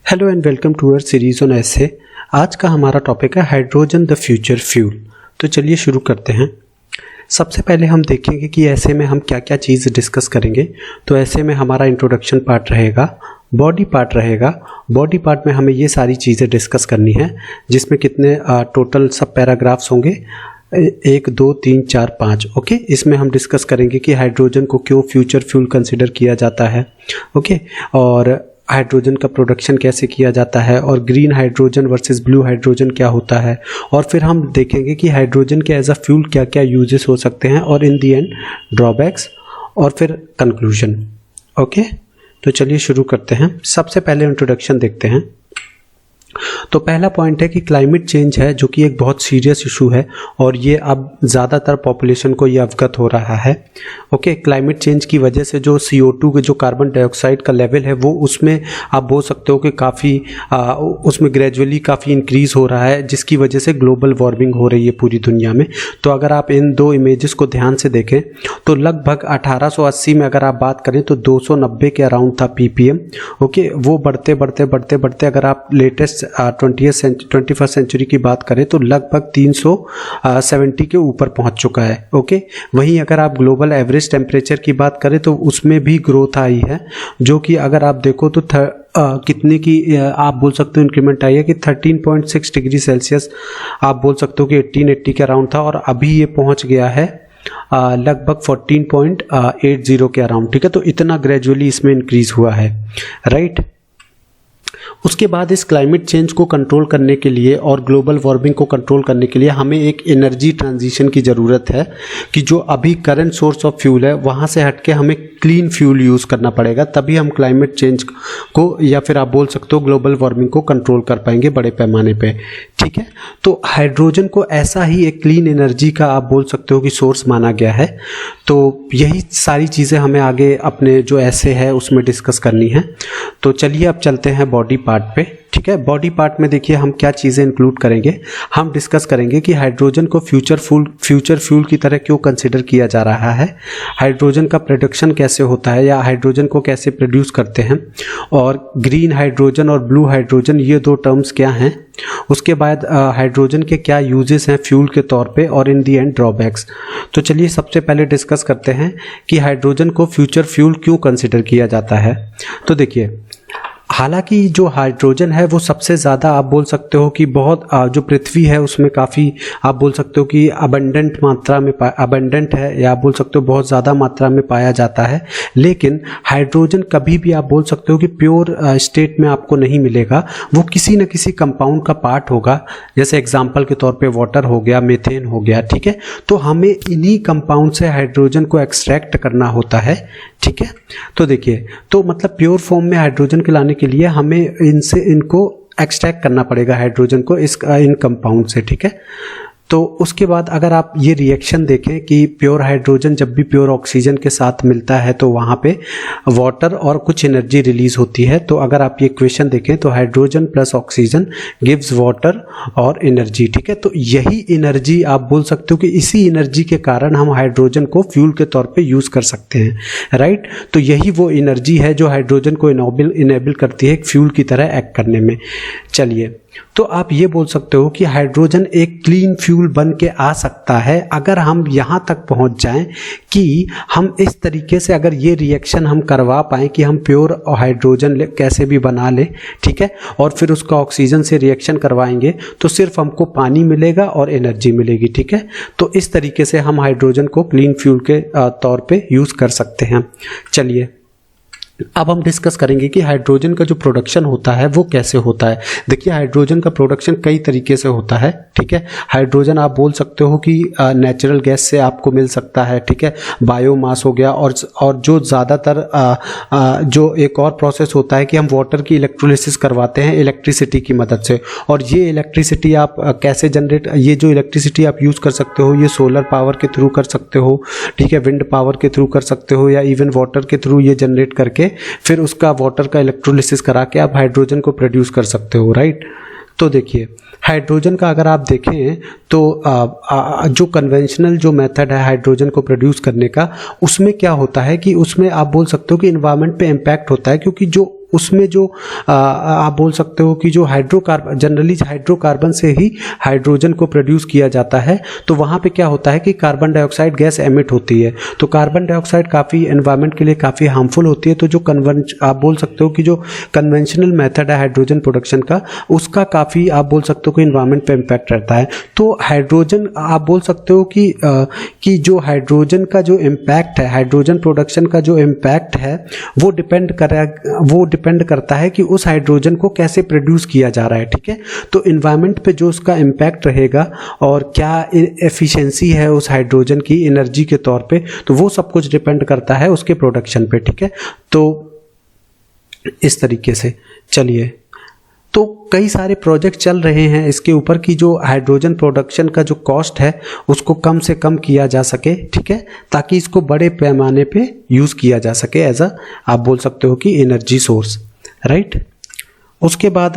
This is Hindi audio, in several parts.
Hello and welcome to our series on essay. आज का हमारा टॉपिक है हाइड्रोजन द फ्यूचर फ्यूल। तो चलिए शुरू करते हैं। सबसे पहले हम देखेंगे कि ऐसे में हम क्या क्या चीज़ डिस्कस करेंगे। तो ऐसे में हमारा इंट्रोडक्शन पार्ट रहेगा, बॉडी पार्ट रहेगा। बॉडी पार्ट में हमें ये सारी चीज़ें डिस्कस करनी है, जिसमें कितने टोटल सब पैराग्राफ्स होंगे, 1 2 3 4 5। ओके, इसमें हम डिस्कस करेंगे कि हाइड्रोजन को क्यों फ्यूचर फ्यूल कंसिडर किया जाता है। ओके, और हाइड्रोजन का प्रोडक्शन कैसे किया जाता है, और green hydrogen versus blue hydrogen क्या होता है, और फिर हम देखेंगे कि हाइड्रोजन के एज अ फ्यूल क्या क्या यूजेस हो सकते हैं, और इन दी एंड ड्रॉबैक्स, और फिर कंक्लूजन। ओके, तो चलिए शुरू करते हैं। सबसे पहले इंट्रोडक्शन देखते हैं। तो पहला पॉइंट है कि क्लाइमेट चेंज है, जो कि एक बहुत सीरियस इशू है, और ये अब ज़्यादातर पॉपुलेशन को ये अवगत हो रहा है। ओके, क्लाइमेट चेंज की वजह से जो CO2 के जो कार्बन डाइऑक्साइड का लेवल है, वो उसमें आप बोल सकते हो कि काफ़ी उसमें ग्रेजुअली काफ़ी इंक्रीज़ हो रहा है, जिसकी वजह से ग्लोबल वार्मिंग हो रही है पूरी दुनिया में। तो अगर आप इन दो इमेजेस को ध्यान से देखें तो लगभग 1880 में अगर आप बात करें तो 290 के अराउंड था ppm। ओके, वो बढ़ते बढ़ते बढ़ते बढ़ते अगर आप लेटेस्ट 21st सेंचुरी की बात करें तो लगभग 370 के ऊपर पहुंच चुका है। ओके, वहीं अगर आप ग्लोबल एवरेज टेम्परेचर की बात करें तो उसमें भी ग्रोथ आई है, जो कि अगर आप देखो तो कितने की आप बोल सकते हो इंक्रीमेंट आई है कि 13.6 डिग्री सेल्सियस आप बोल सकते हो कि 1880 के अराउंड था, और अभी ये पहुंच गया है लगभग 14.80 के अराउंड। ठीक है, तो इतना ग्रेजुअली इसमें इंक्रीज हुआ है, राइट। उसके बाद इस क्लाइमेट चेंज को कंट्रोल करने के लिए और ग्लोबल वार्मिंग को कंट्रोल करने के लिए हमें एक एनर्जी ट्रांजिशन की ज़रूरत है, कि जो अभी करंट सोर्स ऑफ फ्यूल है वहाँ से हटके हमें क्लीन फ्यूल यूज़ करना पड़ेगा, तभी हम क्लाइमेट चेंज को या फिर आप बोल सकते हो ग्लोबल वार्मिंग को कंट्रोल कर पाएंगे बड़े पैमाने पे। ठीक है, तो हाइड्रोजन को ऐसा ही एक क्लीन एनर्जी का आप बोल सकते हो कि सोर्स माना गया है। तो यही सारी चीज़ें हमें आगे अपने जो ऐसे है उसमें डिस्कस करनी है। तो चलिए अब चलते हैं बॉडी पार्ट पे। ठीक है, बॉडी पार्ट में देखिए हम क्या चीज़ें इंक्लूड करेंगे। हम डिस्कस करेंगे कि हाइड्रोजन को फ्यूचर फ्यूल की तरह क्यों कंसिडर किया जा रहा है, हाइड्रोजन का प्रोडक्शन कैसे होता है या हाइड्रोजन को कैसे प्रोड्यूस करते हैं, और ग्रीन हाइड्रोजन और ब्लू हाइड्रोजन ये दो टर्म्स क्या हैं। उसके बाद हाइड्रोजन के क्या यूजेस हैं फ्यूल के तौर पे, और इन दी एंड ड्रॉबैक्स। तो चलिए सबसे पहले डिस्कस करते हैं कि हाइड्रोजन को फ्यूचर फ्यूल क्यों कंसिडर किया जाता है। तो देखिए, हालांकि जो हाइड्रोजन है वो सबसे ज़्यादा आप बोल सकते हो कि बहुत जो पृथ्वी है उसमें काफ़ी आप बोल सकते हो कि अबंडेंट मात्रा में अबंडेंट है, या आप बोल सकते हो बहुत ज़्यादा मात्रा में पाया जाता है। लेकिन हाइड्रोजन कभी भी आप बोल सकते हो कि प्योर स्टेट में आपको नहीं मिलेगा, वो किसी न किसी कंपाउंड का पार्ट होगा। जैसे एग्जाम्पल के तौर पे वाटर हो गया, मीथेन हो गया। ठीक है, तो हमें इन्हीं कंपाउंड से हाइड्रोजन को एक्सट्रैक्ट करना होता है। ठीक है, तो देखिए, तो मतलब प्योर फॉर्म में हाइड्रोजन के लाने के लिए हमें इनको एक्सट्रैक्ट करना पड़ेगा हाइड्रोजन को इन कंपाउंड से। ठीक है, तो उसके बाद अगर आप ये रिएक्शन देखें कि प्योर हाइड्रोजन जब भी प्योर ऑक्सीजन के साथ मिलता है तो वहाँ पे वाटर और कुछ एनर्जी रिलीज होती है। तो अगर आप ये इक्वेशन देखें तो hydrogen plus oxygen gives water और एनर्जी। ठीक है, तो यही एनर्जी आप बोल सकते हो कि इसी एनर्जी के कारण हम हाइड्रोजन को फ्यूल के तौर पे यूज़ कर सकते हैं, राइट। तो यही वो एनर्जी है जो हाइड्रोजन को इनेबल करती है एक फ्यूल की तरह एक्ट करने में। चलिए, तो आप ये बोल सकते हो कि हाइड्रोजन एक क्लीन फ्यूल बन के आ सकता है अगर हम यहाँ तक पहुँच जाएं कि हम इस तरीके से अगर ये रिएक्शन हम करवा पाएँ कि हम प्योर हाइड्रोजन कैसे भी बना लें। ठीक है, और फिर उसका ऑक्सीजन से रिएक्शन करवाएंगे तो सिर्फ हमको पानी मिलेगा और एनर्जी मिलेगी। ठीक है, तो इस तरीके से हम हाइड्रोजन को क्लीन फ्यूल के तौर पे यूज़ कर सकते हैं। चलिए, अब हम डिस्कस करेंगे कि हाइड्रोजन का जो प्रोडक्शन होता है वो कैसे होता है। देखिए, हाइड्रोजन का प्रोडक्शन कई तरीके से होता है। ठीक है, हाइड्रोजन आप बोल सकते हो कि नेचुरल गैस से आपको मिल सकता है। ठीक है, बायोमास हो गया, और जो ज़्यादातर जो एक और प्रोसेस होता है कि हम वाटर की इलेक्ट्रोलिसिस करवाते हैं इलेक्ट्रिसिटी की मदद से। और ये इलेक्ट्रिसिटी आप कैसे जनरेट, ये जो इलेक्ट्रिसिटी आप यूज़ कर सकते हो, ये सोलर पावर के थ्रू कर सकते हो। ठीक है, विंड पावर के थ्रू कर सकते हो, या इवन वाटर के थ्रू ये जनरेट करके फिर उसका वाटर का इलेक्ट्रोलिसिस करा के आप हाइड्रोजन को प्रोड्यूस कर सकते हो, राइट। तो देखिए, हाइड्रोजन का अगर आप देखें तो जो कन्वेंशनल जो मेथड है हाइड्रोजन को प्रोड्यूस करने का, उसमें क्या होता है कि उसमें आप बोल सकते हो कि इन्वायरमेंट पे इम्पैक्ट होता है, क्योंकि जो उसमें जो आप बोल सकते हो कि जो हाइड्रोकार्बन, जनरली हाइड्रोकार्बन से ही हाइड्रोजन को प्रोड्यूस किया जाता है, तो वहाँ पे क्या होता है कि कार्बन डाइऑक्साइड गैस एमिट होती है। तो कार्बन डाइऑक्साइड काफ़ी एनवायरनमेंट के लिए काफ़ी हार्मफुल होती है। तो जो आप बोल सकते हो कि जो कन्वेंशनल मेथड है हाइड्रोजन प्रोडक्शन का, उसका काफ़ी आप बोल सकते हो कि एनवायरनमेंट पे इम्पैक्ट रहता है। तो हाइड्रोजन आप बोल सकते हो कि जो हाइड्रोजन का जो इम्पैक्ट है, हाइड्रोजन प्रोडक्शन का जो इम्पैक्ट है, वो डिपेंड करता है कि उस हाइड्रोजन को कैसे प्रोड्यूस किया जा रहा है। ठीक है, तो इन्वायरमेंट पे जो उसका इम्पैक्ट रहेगा और क्या एफिशिएंसी है उस हाइड्रोजन की एनर्जी के तौर पे, तो वो सब कुछ डिपेंड करता है उसके प्रोडक्शन पे। ठीक है, तो इस तरीके से चलिए, तो कई सारे प्रोजेक्ट चल रहे हैं इसके ऊपर कि जो हाइड्रोजन प्रोडक्शन का जो कॉस्ट है उसको कम से कम किया जा सके। ठीक है, ताकि इसको बड़े पैमाने पे यूज़ किया जा सके एज आप बोल सकते हो कि एनर्जी सोर्स, राइट। उसके बाद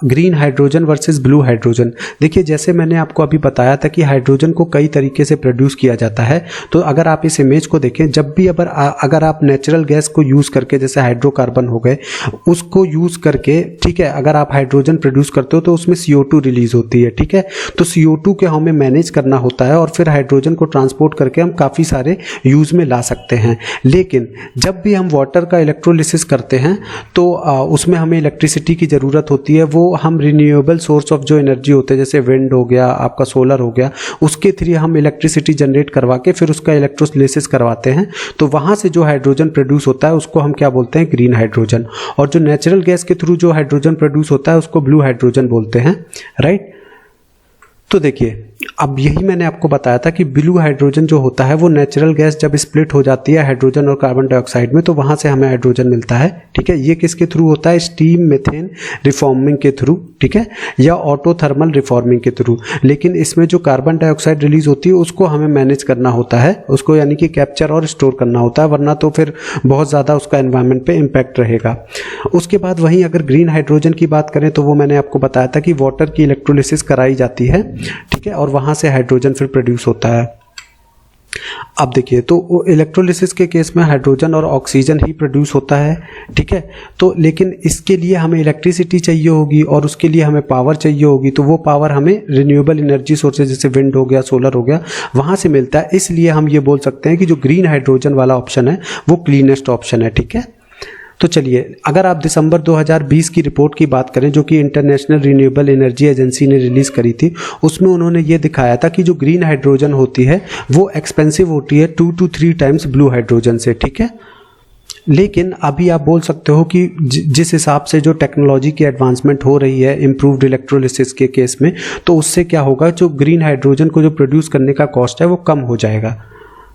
green hydrogen versus blue hydrogen. देखिए, जैसे मैंने आपको अभी बताया था कि हाइड्रोजन को कई तरीके से प्रोड्यूस किया जाता है। तो अगर आप इस इमेज को देखें, जब भी अगर आप नेचुरल गैस को यूज़ करके, जैसे हाइड्रोकार्बन हो गए, उसको यूज़ करके, ठीक है, अगर आप हाइड्रोजन प्रोड्यूस करते हो तो उसमें CO2 रिलीज होती है। ठीक है, तो CO2 को हमें मैनेज करना होता है और फिर हाइड्रोजन को ट्रांसपोर्ट करके हम काफ़ी सारे यूज़ में ला सकते हैं। लेकिन जब भी हम वाटर का इलेक्ट्रोलिसिस करते हैं तो उसमें हमें इलेक्ट्रिसिटी की ज़रूरत होती है। वो हम रिन्यूएबल सोर्स ऑफ जो एनर्जी होते हैं, जैसे विंड हो गया, आपका सोलर हो गया, उसके थ्रू हम इलेक्ट्रिसिटी जनरेट करवा के फिर उसका इलेक्ट्रोलिसिस करवाते हैं। तो वहाँ से जो हाइड्रोजन प्रोड्यूस होता है उसको हम क्या बोलते हैं, ग्रीन हाइड्रोजन। और जो नेचुरल गैस के थ्रू जो हाइड्रोजन प्रोड्यूस होता है उसको ब्लू हाइड्रोजन बोलते हैं, राइट। तो देखिए, अब यही मैंने आपको बताया था कि ब्लू हाइड्रोजन जो होता है वो नेचुरल गैस जब स्प्लिट हो जाती है हाइड्रोजन और कार्बन डाइऑक्साइड में, तो वहाँ से हमें हाइड्रोजन मिलता है। ठीक है, ये किसके थ्रू होता है, स्टीम मेथेन रिफॉर्मिंग के थ्रू, ठीक है, या ऑटोथर्मल रिफॉर्मिंग के थ्रू। लेकिन इसमें जो कार्बन डाइऑक्साइड रिलीज होती है उसको हमें मैनेज करना होता है, उसको यानी कि कैप्चर और स्टोर करना होता है, वरना तो फिर बहुत ज़्यादा उसका एनवायरनमेंट पे इम्पैक्ट रहेगा। उसके बाद वहीं अगर ग्रीन हाइड्रोजन की बात करें तो वो मैंने आपको बताया था कि वाटर की इलेक्ट्रोलिसिस कराई जाती है, ठीक है, और वहाँ से हाइड्रोजन फिर प्रोड्यूस होता है। अब देखिए, तो इलेक्ट्रोलिसिस के केस में हाइड्रोजन और ऑक्सीजन ही प्रोड्यूस होता है। ठीक है, तो लेकिन इसके लिए हमें इलेक्ट्रिसिटी चाहिए होगी और उसके लिए हमें पावर चाहिए होगी। तो वो पावर हमें रिन्यूएबल एनर्जी सोर्सेज जैसे विंड हो गया, सोलर हो गया, वहाँ से मिलता है। इसलिए हम ये बोल सकते हैं कि जो ग्रीन हाइड्रोजन वाला ऑप्शन है वो क्लीनेस्ट ऑप्शन है। ठीक है, तो चलिए, अगर आप दिसंबर 2020 की रिपोर्ट की बात करें जो कि इंटरनेशनल रिन्यूएबल एनर्जी एजेंसी ने रिलीज़ करी थी, उसमें उन्होंने ये दिखाया था कि जो ग्रीन हाइड्रोजन होती है वो एक्सपेंसिव होती है 2 to 3 टाइम्स ब्लू हाइड्रोजन से। ठीक है, लेकिन अभी आप बोल सकते हो कि जिस हिसाब से जो टेक्नोलॉजी की एडवांसमेंट हो रही है इम्प्रूव्ड इलेक्ट्रोलिसिस के केस में, तो उससे क्या होगा, जो ग्रीन हाइड्रोजन को जो प्रोड्यूस करने का कॉस्ट है वो कम हो जाएगा,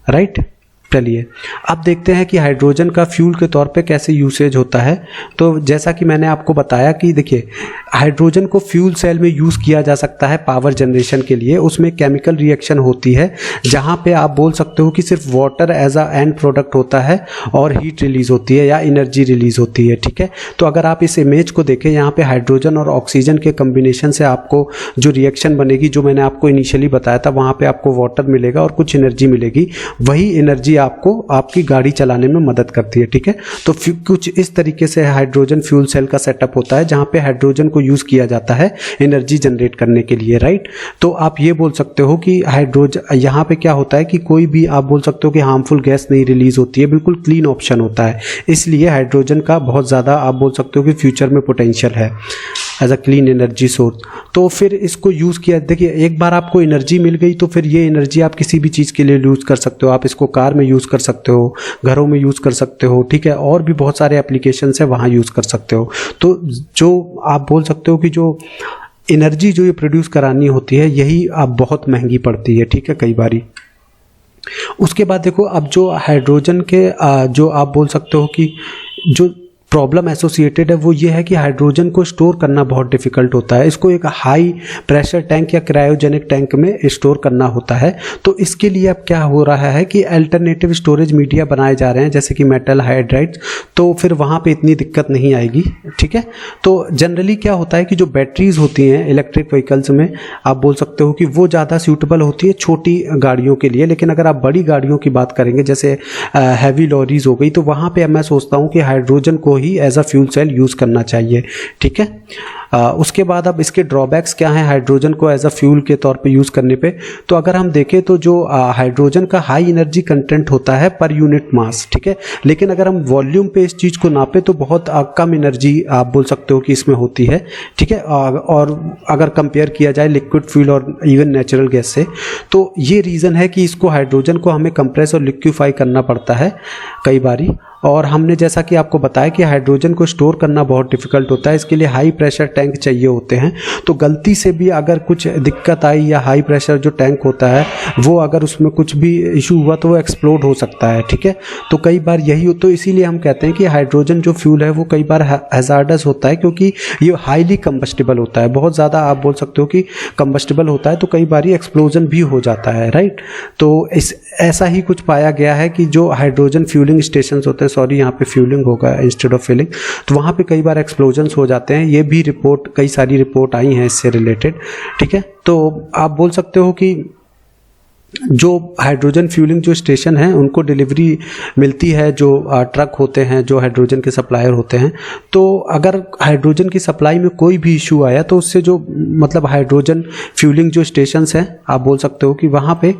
राइट। चलिए, अब देखते हैं कि हाइड्रोजन का फ्यूल के तौर पे कैसे यूसेज होता है। तो जैसा कि मैंने आपको बताया कि देखिए, हाइड्रोजन को फ्यूल सेल में यूज़ किया जा सकता है पावर जनरेशन के लिए। उसमें केमिकल रिएक्शन होती है जहाँ पे आप बोल सकते हो कि सिर्फ water as a end product होता है और हीट रिलीज होती है या एनर्जी रिलीज होती है। ठीक है, तो अगर आप इस इमेज को देखें, यहाँ पे हाइड्रोजन और ऑक्सीजन के कम्बिनेशन से आपको जो रिएक्शन बनेगी, जो मैंने आपको इनिशियली बताया था, वहाँ पे आपको वाटर मिलेगा और कुछ एनर्जी मिलेगी। वही एनर्जी आपको आपकी गाड़ी चलाने में मदद करती है। ठीक है, तो कुछ इस तरीके से हाइड्रोजन फ्यूल सेल का सेटअप होता है जहां पे हाइड्रोजन को यूज किया जाता है एनर्जी जनरेट करने के लिए, राइट। तो आप ये बोल सकते हो कि हाइड्रोजन यहाँ पे क्या होता है कि कोई भी आप बोल सकते हो कि हार्मफुल गैस नहीं रिलीज होती है, बिल्कुल क्लीन ऑप्शन होता है। इसलिए हाइड्रोजन का बहुत ज़्यादा आप बोल सकते हो कि फ्यूचर में पोटेंशियल है as a clean energy source. तो फिर इसको यूज़ किया, देखिए, एक बार आपको एनर्जी मिल गई तो फिर ये एनर्जी आप किसी भी चीज़ के लिए यूज़ कर सकते हो। आप इसको कार में यूज़ कर सकते हो, घरों में यूज़ कर सकते हो, ठीक है, और भी बहुत सारे एप्लीकेशंस है वहाँ यूज़ कर सकते हो। तो जो आप बोल सकते हो कि जो एनर्जी जो ये प्रोड्यूस करानी होती है, यही आप बहुत महंगी पड़ती है। ठीक है, कई बारी। उसके बाद देखो, अब जो हाइड्रोजन के जो आप बोल सकते हो कि जो प्रॉब्लम एसोसिएटेड है वो ये है कि हाइड्रोजन को स्टोर करना बहुत डिफिकल्ट होता है। इसको एक हाई प्रेशर टैंक या क्रायोजेनिक टैंक में स्टोर करना होता है। तो इसके लिए अब क्या हो रहा है कि अल्टरनेटिव स्टोरेज मीडिया बनाए जा रहे हैं, जैसे कि मेटल हाइड्राइड्स, तो फिर वहाँ पे इतनी दिक्कत नहीं आएगी। ठीक है, तो जनरली क्या होता है कि जो बैटरीज होती हैं इलेक्ट्रिक व्हीकल्स में, आप बोल सकते हो कि वो ज़्यादा सूटेबल होती है छोटी गाड़ियों के लिए। लेकिन अगर आप बड़ी गाड़ियों की बात करेंगे, जैसे हैवी लॉरीज हो गई, तो वहाँ पर मैं सोचता हूँ कि हाइड्रोजन को ही as a fuel cell use करना चाहिए। ठीक है, उसके बाद अब इसके ड्रॉबैक्स क्या हैं हाइड्रोजन को एज अ फ्यूल के तौर पे यूज़ करने पे। तो अगर हम देखें तो जो हाइड्रोजन का हाई एनर्जी कंटेंट होता है पर यूनिट मास, ठीक है, लेकिन अगर हम वॉल्यूम पे इस चीज़ को नापे तो बहुत कम एनर्जी आप बोल सकते हो कि इसमें होती है। ठीक है, और अगर कंपेयर किया जाए लिक्विड फ्यूल और इवन नेचुरल गैस से, तो ये रीज़न है कि इसको हाइड्रोजन को हमें कंप्रेस और लिक्विफाई करना पड़ता है कई बारी। और हमने जैसा कि आपको बताया कि हाइड्रोजन को स्टोर करना बहुत डिफिकल्ट होता है, इसके लिए हाई प्रेशर टैंक चाहिए होते हैं। तो गलती से भी अगर कुछ दिक्कत आई या हाई प्रेशर जो टैंक होता है वो अगर उसमें कुछ भी इशू हुआ तो वो एक्सप्लोड हो सकता है। ठीक है, तो कई बार यही तो इसीलिए हम कहते हैं कि हाइड्रोजन जो फ्यूल है वो कई बार हैजार्डस होता है, क्योंकि ये हाईली कंबस्टिबल होता है, बहुत ज़्यादा आप बोल सकते हो कि कंबस्टिबल होता है, तो कई बार ये एक्सप्लोजन भी हो जाता है। राइट, तो ऐसा ही कुछ पाया गया है कि जो हाइड्रोजन फ्यूलिंग स्टेशन होते हैं, सॉरी यहाँ पे फ्यूलिंग होगा इंस्टेड ऑफ फिलिंग, तो वहाँ पे कई बार एक्सप्लोजन्स हो जाते हैं। ये भी रिपोर्ट, कई सारी रिपोर्ट आई हैं इससे रिलेटेड। ठीक है, तो आप बोल सकते हो कि जो हाइड्रोजन फ्यूलिंग जो स्टेशन है उनको डिलीवरी मिलती है, जो ट्रक होते हैं जो हाइड्रोजन के सप्लायर होते हैं, तो अगर हाइड्रोजन की सप्लाई में कोई भी इशू आया तो उससे जो मतलब हाइड्रोजन फ्यूलिंग जो स्टेशंस हैं आप बोल सकते हो कि वहाँ पे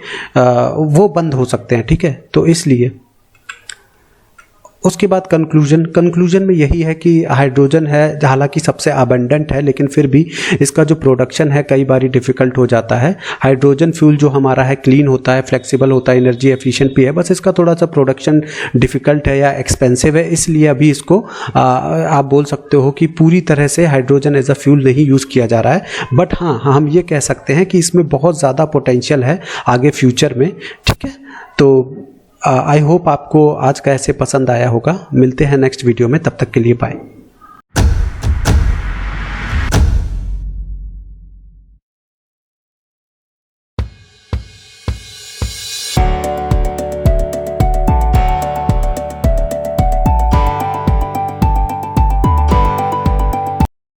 वो बंद हो सकते हैं। ठीक है, तो इसलिए उसके बाद कंक्लूजन में यही है कि हाइड्रोजन है, हालांकि सबसे अबंडेंट है, लेकिन फिर भी इसका जो प्रोडक्शन है कई बारी डिफ़िकल्ट हो जाता है। हाइड्रोजन फ्यूल जो हमारा है क्लीन होता है, फ्लेक्सिबल होता है, एनर्जी एफिशिएंट भी है, बस इसका थोड़ा सा प्रोडक्शन डिफ़िकल्ट है या एक्सपेंसिव है, इसलिए अभी इसको आप बोल सकते हो कि पूरी तरह से हाइड्रोजन एज अ फ्यूल नहीं यूज़ किया जा रहा है। बट हाँ, हम ये कह सकते हैं कि इसमें बहुत ज़्यादा पोटेंशियल है आगे फ्यूचर में। ठीक है, तो आई होप आपको आज का ऐसे पसंद आया होगा। मिलते हैं नेक्स्ट वीडियो में, तब तक के लिए बाय।